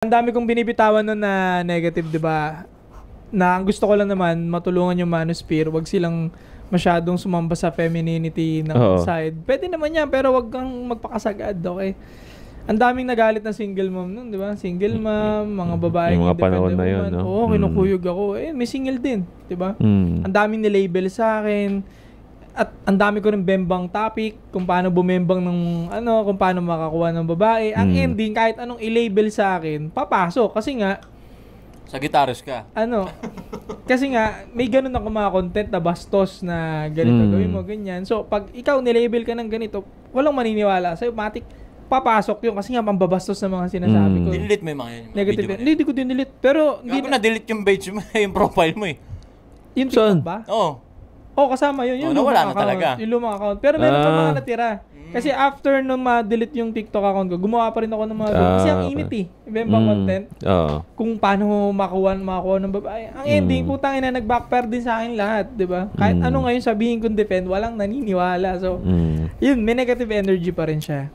Ang dami kong binibitawan nun na negative, 'di ba? Na ang gusto ko lang naman matulungan yung manosphere, wag silang masyadong sumamba sa femininity ng side. Pwede naman yan, pero wag kang magpakasagad, okay? Ang daming nagalit na single mom nun, 'di ba? Single mom, mga babae yung mga panahon na yun, no? Oo, kinukuyog ako. May single din, 'di ba? Ang daming ni-label sa akin. At ang dami ko rin bembang topic kung paano bumembang ng kung paano makakuha ng babae. Ang ending, kahit anong i-label sa akin, papasok. Kasi nga, Sagittarius ka. Kasi nga, may ganun ako mga content na bastos na ganito, gawin mo, ganyan. So, pag ikaw nilabel ka ng ganito, walang maniniwala sa'yo, matik, papasok yun. Kasi nga, pambabastos na mga sinasabi ko. Delete mo yung mga yun. Negative. Hindi ko din-delete. Pero, hindi na delete yung page mo, yung profile mo eh. Yung TikTok ba? Oo. Kasama yun. Yung nawala na talaga. Yung lumang account. Pero meron pa mga natira. Kasi after nung ma-delete yung TikTok account ko, gumawa pa rin ako ng mga kasi ang init eh. Ibang content. Kung paano makakuha ng babae. Ang ending, putang ina, nag-backfire din sa akin lahat. Diba? Kahit ano ngayon sabihin kong defend, walang naniniwala. So, yun, may negative energy pa rin siya.